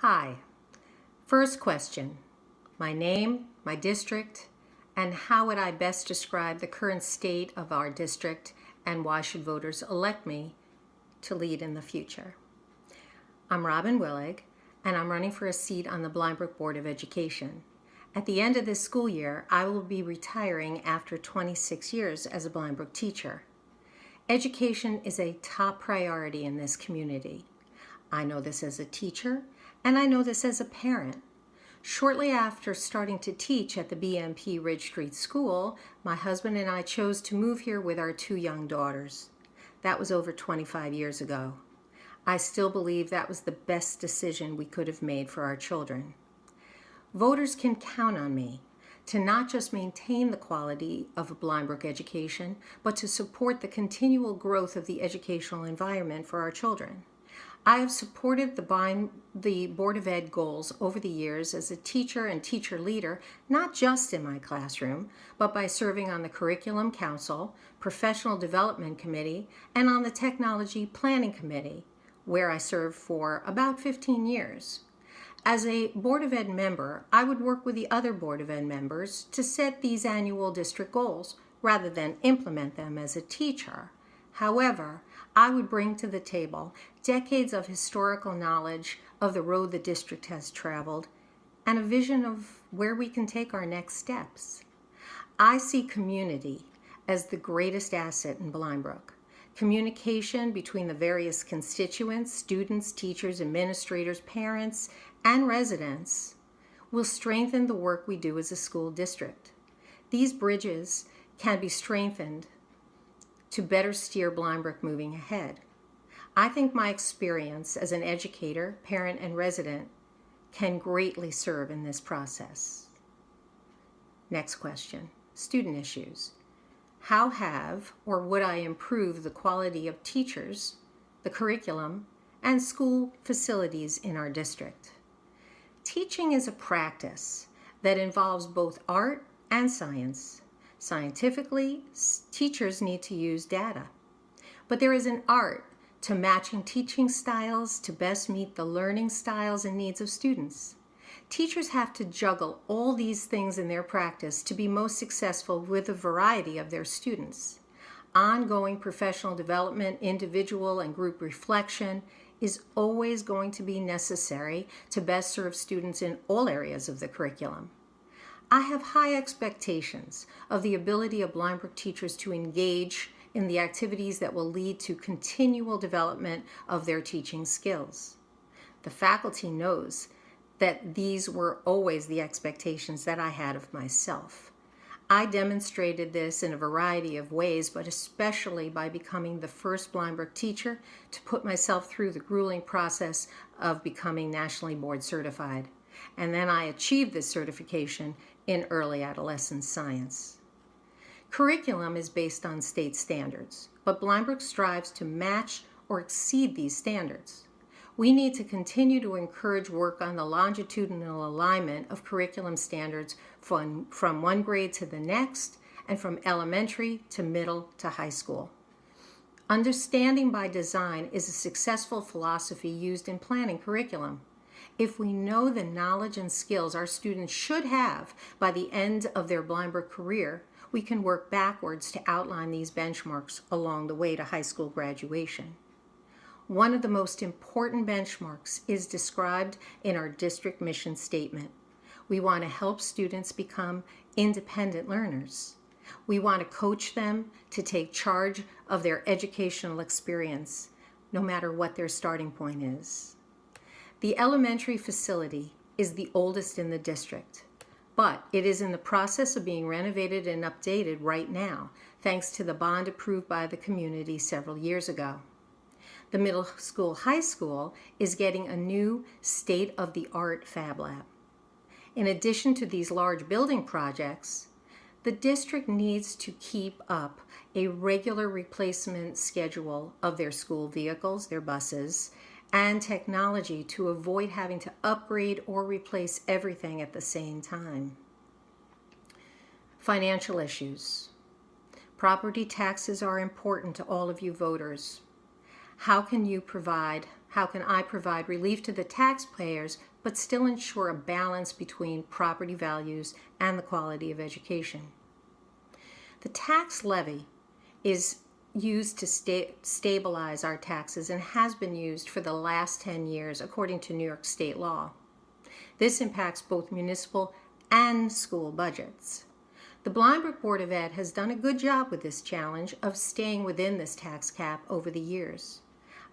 Hi. First question, my name, my district, and how would I best describe the current state of our district and why should voters elect me to lead in the future? I'm Robin Willig, and I'm running for a seat on the Brook Board of Education. At the end of this school year, I will be retiring after 26 years as a Brook teacher. Education is a top priority in this community. I know this as a teacher, and I know this as a parent. Shortly after starting to teach at the BMP Ridge Street School, my husband and I chose to move here with our two young daughters. That was over 25 years ago. I still believe that was the best decision we could have made for our children. Voters can count on me to not just maintain the quality of a Brook education, but to support the continual growth of the educational environment for our children. I have supported the Board of Ed goals over the years as a teacher and teacher leader, not just in my classroom, but by serving on the Curriculum Council, Professional Development Committee, and on the Technology Planning Committee, where I served for about 15 years. As a Board of Ed member, I would work with the other Board of Ed members to set these annual district goals rather than implement them as a teacher. However, I would bring to the table decades of historical knowledge of the road the district has traveled and a vision of where we can take our next steps. I see community as the greatest asset in Brook. Communication between the various constituents, students, teachers, administrators, parents, and residents will strengthen the work we do as a school district. These bridges can be strengthened to better steer Brook moving ahead. I think my experience as an educator, parent, and resident can greatly serve in this process. Next question, student issues. How have or would I improve the quality of teachers, the curriculum, and school facilities in our district? Teaching is a practice that involves both art and science. Scientifically, teachers need to use data. But there is an art to matching teaching styles to best meet the learning styles and needs of students. Teachers have to juggle all these things in their practice to be most successful with a variety of their students. Ongoing professional development, individual and group reflection is always going to be necessary to best serve students in all areas of the curriculum. I have high expectations of the ability of Brook teachers to engage in the activities that will lead to continual development of their teaching skills. The faculty knows that these were always the expectations that I had of myself. I demonstrated this in a variety of ways, but especially by becoming the first Brook teacher to put myself through the grueling process of becoming nationally board certified. And then I achieved this certification in early adolescent science. Curriculum is based on state standards, but Brook strives to match or exceed these standards. We need to continue to encourage work on the longitudinal alignment of curriculum standards from one grade to the next and from elementary to middle to high school. Understanding by design is a successful philosophy used in planning curriculum. If we know the knowledge and skills our students should have by the end of their Brook career, we can work backwards to outline these benchmarks along the way to high school graduation. One of the most important benchmarks is described in our district mission statement. We want to help students become independent learners. We want to coach them to take charge of their educational experience, no matter what their starting point is. The elementary facility is the oldest in the district, but it is in the process of being renovated and updated right now, thanks to the bond approved by the community several years ago. The middle school high school is getting a new state-of-the-art fab lab. In addition to these large building projects, the district needs to keep up a regular replacement schedule of their school vehicles, their buses, and technology to avoid having to upgrade or replace everything at the same time. Financial issues. Property taxes are important to all of you voters. How can you provide How can I provide relief to the taxpayers but still ensure a balance between property values and the quality of education? The tax levy is used to stabilize our taxes and has been used for the last 10 years according to New York state law. This impacts both municipal and school budgets. The Blind Brook Board of Ed has done a good job with this challenge of staying within this tax cap over the years.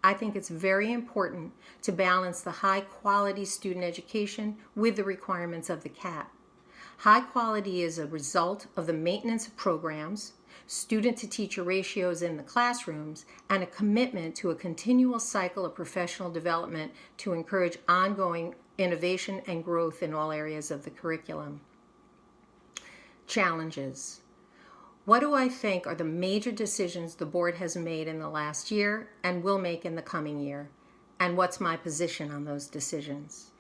I think it's very important to balance the high-quality student education with the requirements of the cap. High quality is a result of the maintenance of programs, student-to-teacher ratios in the classrooms, and a commitment to a continual cycle of professional development to encourage ongoing innovation and growth in all areas of the curriculum. Challenges. What do I think are the major decisions the board has made in the last year and will make in the coming year? And what's my position on those decisions?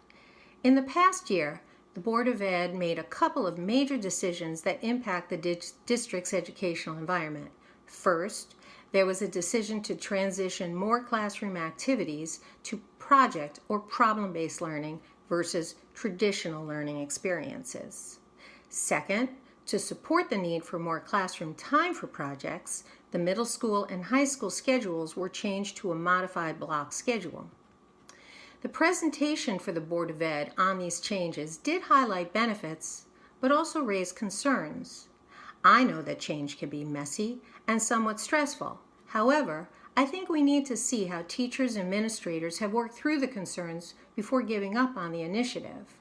In the past year, the Board of Ed made a couple of major decisions that impact the district's educational environment. First, there was a decision to transition more classroom activities to project or problem-based learning versus traditional learning experiences. Second, to support the need for more classroom time for projects, the middle school and high school schedules were changed to a modified block schedule. The presentation for the Board of Ed on these changes did highlight benefits, but also raise concerns. I know that change can be messy and somewhat stressful. However, I think we need to see how teachers and administrators have worked through the concerns before giving up on the initiative.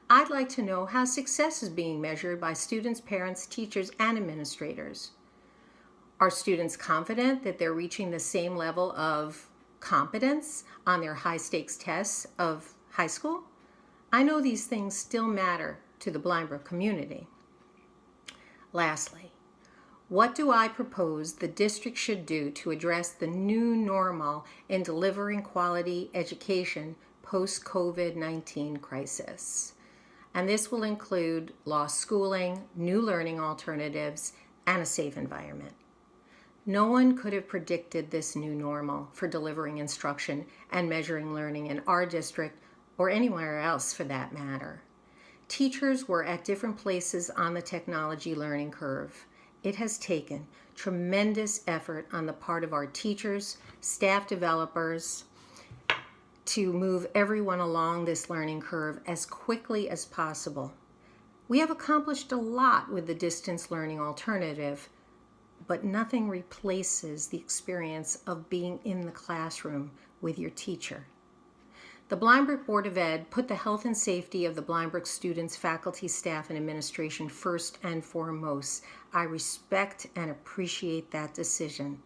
I'd like to know how success is being measured by students, parents, teachers, and administrators. Are students confident that they're reaching the same level of competence on their high-stakes tests of high school? I know these things still matter to the Blind Brook community. Lastly, what do I propose the district should do to address the new normal in delivering quality education post-COVID-19 crisis? And this will include lost schooling, new learning alternatives, and a safe environment. No one could have predicted this new normal for delivering instruction and measuring learning in our district or anywhere else for that matter. Teachers were at different places on the technology learning curve. It has taken tremendous effort on the part of our teachers, staff developers, to move everyone along this learning curve as quickly as possible. We have accomplished a lot with the distance learning alternative, but nothing replaces the experience of being in the classroom with your teacher. The Blind Brook Board of Ed put the health and safety of the Blind Brook students, faculty, staff, and administration first and foremost. I respect and appreciate that decision.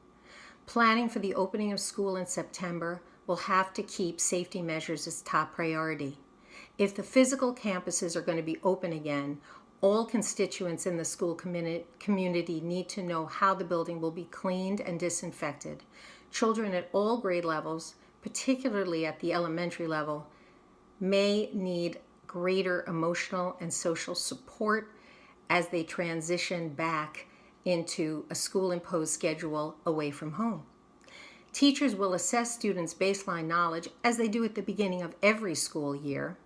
Planning for the opening of school in September will have to keep safety measures as top priority. If the physical campuses are going to be open again, all constituents in the school community need to know how the building will be cleaned and disinfected. Children at all grade levels, particularly at the elementary level, may need greater emotional and social support as they transition back into a school-imposed schedule away from home. Teachers will assess students' baseline knowledge as they do at the beginning of every school year,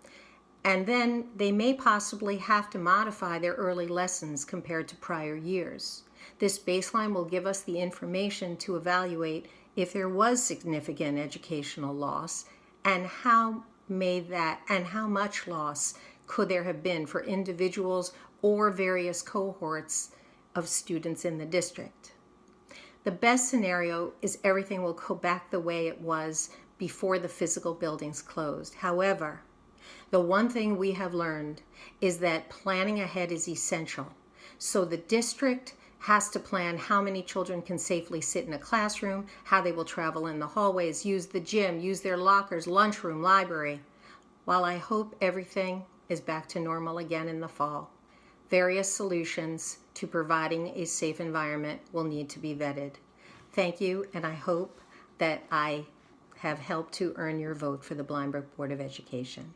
and then they may possibly have to modify their early lessons compared to prior years. This baseline will give us the information to evaluate if there was significant educational loss and how much loss could there have been for individuals or various cohorts of students in the district. The best scenario is everything will go back the way it was before the physical buildings closed. However, the one thing we have learned is that planning ahead is essential. So the district has to plan how many children can safely sit in a classroom, how they will travel in the hallways, use the gym, use their lockers, lunchroom, library. While I hope everything is back to normal again in the fall, various solutions to providing a safe environment will need to be vetted. Thank you, and I hope that I have helped to earn your vote for the Blind Brook Board of Education.